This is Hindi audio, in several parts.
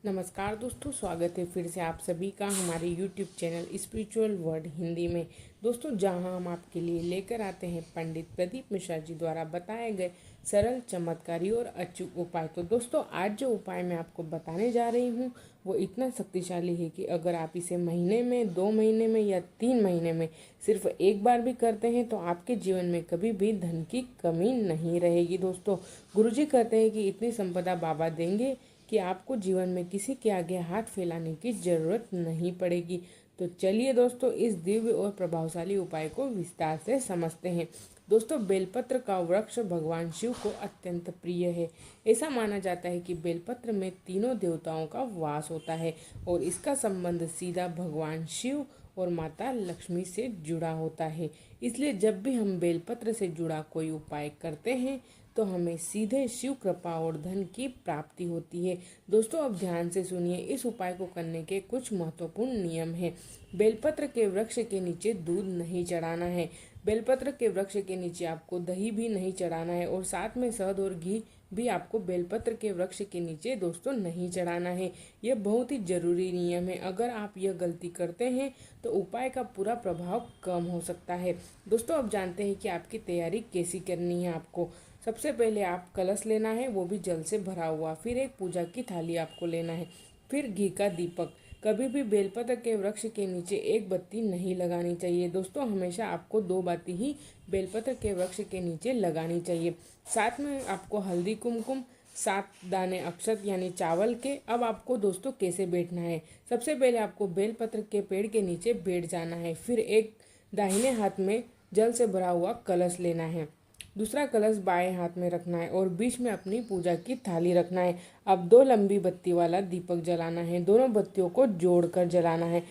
नमस्कार दोस्तों, स्वागत है फिर से आप सभी का हमारे YouTube channel spiritual word Hindi में। दोस्तों, जहां हम आपके लिए लेकर आते हैं पंडित प्रदीप मिश्रा जी द्वारा बताए गए सरल, चमत्कारी और अचूक उपाय। तो दोस्तों, आज जो उपाय मैं आपको बताने जा रही हूं वो इतना शक्तिशाली है कि अगर आप इसे महीने में, 2 महीने में या 3 महीने में सिर्फ एक बार भी करते हैं तो आपके जीवन में कभी भी धन की कमी नहीं रहेगी। दोस्तों, गुरुजी कहते हैं कि इतनी संपदा बाबा देंगे कि आपको जीवन में किसी के आगे हाथ फैलाने की जरूरत नहीं पड़ेगी। तो चलिए दोस्तों, इस दिव्य और प्रभावशाली उपाय को विस्तार से समझते हैं। दोस्तों, बेलपत्र का वृक्ष भगवान शिव को अत्यंत प्रिय है। ऐसा माना जाता है कि बेलपत्र में तीनों देवताओं का वास होता है और इसका संबंध सीधा भगवान शिव और माता लक्ष्मी से जुड़ा होता है। इसलिए जब भी हम बेलपत्र से जुड़ा कोई उपाय करते हैं तो हमें सीधे शिव कृपा और धन की प्राप्ति होती है। दोस्तों, अब ध्यान से सुनिए, इस उपाय को करने के कुछ महत्वपूर्ण नियम हैं। बेलपत्र के वृक्ष के नीचे दूध नहीं चढ़ाना है। बेलपत्र के वृक्ष के नीचे आपको दही भी नहीं चढ़ाना है और साथ में शहद और घी भी आपको बेलपत्र के वृक्ष के नीचे दोस्तों नहीं चढ़ाना है। यह बहुत ही जरूरी नियम है। अगर आप यह गलती करते हैं तो उपाय का पूरा प्रभाव कम हो सकता है। दोस्तों, अब जानते हैं कि आपकी तैयारी कैसी करनी है। आपको सबसे पहले आप कलश लेना है, वो भी जल से भरा हुआ। फिर एक पूजा की थाली आपको लेना है। फिर घी का दीपक। कभी भी बेलपत्र के वृक्ष के नीचे एक बत्ती नहीं लगानी चाहिए। दोस्तों, हमेशा आपको 2 बत्ती ही बेलपत्र के वृक्ष के नीचे लगानी चाहिए। साथ में आपको हल्दी कुमकुम, 7 दाने अक्षत यानी चावल के। अब आपको दोस्तों कैसे बैठना है। सबसे पहले आपको बेलपत्र के पेड़ के नीचे बैठ जाना है। फिर एक दाहिने हाथ में जल से भरा हुआ कलश लेना है, दूसरा कलश बाएं हाथ में रखना है और बीच में अपनी पूजा की थाली रखना है। अब 2 लंबी बत्ती वाला दीपक जलाना है। दोनों बत्तियों को जोड़कर जलाना है।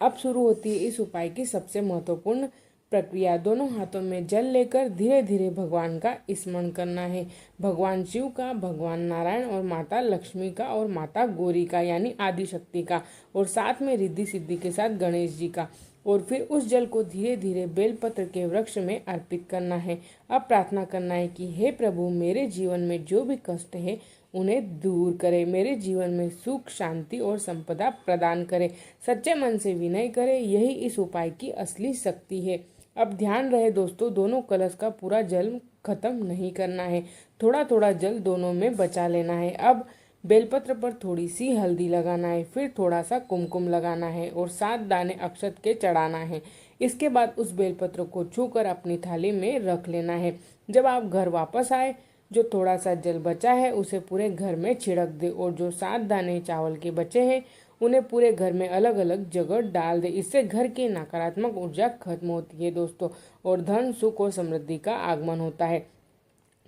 अब शुरू होती है इस उपाय की सबसे महत्वपूर्ण प्रक्रिया। दोनों हाथों में जल लेकर धीरे धीरे भगवान का स्मरण करना है। भगवान शिव का, भगवान नारायण और माता लक्ष्मी का और माता गौरी का यानी आदि शक्ति का, और साथ में रिद्धि सिद्धि के साथ गणेश जी का। और फिर उस जल को धीरे धीरे बेलपत्र के वृक्ष में अर्पित करना है। अब प्रार्थना करना है कि हे प्रभु, मेरे जीवन में जो भी कष्ट है उन्हें दूर करे, मेरे जीवन में सुख, शांति और संपदा प्रदान करे। सच्चे मन से विनय करे, यही इस उपाय की असली शक्ति है। अब ध्यान रहे दोस्तों, दोनों कलश का पूरा जल खत्म नहीं करना है, थोड़ा थोड़ा जल दोनों में बचा लेना है। अब बेलपत्र पर थोड़ी सी हल्दी लगाना है, फिर थोड़ा सा कुमकुम लगाना है और 7 दाने अक्षत के चढ़ाना है। इसके बाद उस बेलपत्र को छूकर अपनी थाली में रख लेना है। जब आप घर वापस आए, जो थोड़ा सा जल बचा है उसे पूरे घर में छिड़क दे और जो 7 दाने चावल के बचे हैं उन्हें पूरे घर में अलग अलग जगह डाल दे। इससे घर की नकारात्मक ऊर्जा खत्म होती है दोस्तों, और धन, सुख और समृद्धि का आगमन होता है।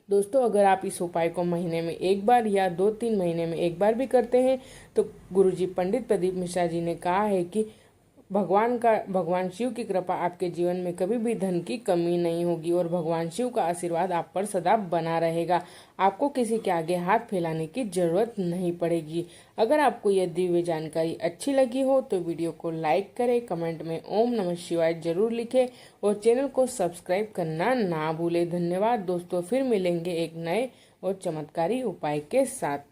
दोस्तों, अगर आप इस उपाय को महीने में एक बार या 2-3 महीने में एक बार भी करते हैं तो गुरुजी पंडित प्रदीप मिश्रा जी ने कहा है कि भगवान शिव की कृपा आपके जीवन में कभी भी धन की कमी नहीं होगी और भगवान शिव का आशीर्वाद आप पर सदा बना रहेगा। आपको किसी के आगे हाथ फैलाने की जरूरत नहीं पड़ेगी। अगर आपको यह दिव्य जानकारी अच्छी लगी हो तो वीडियो को लाइक करें, कमेंट में ओम नमः शिवाय जरूर लिखें और चैनल को सब्सक्राइब करना ना भूलें। धन्यवाद दोस्तों, फिर मिलेंगे एक नए और चमत्कारी उपाय के साथ।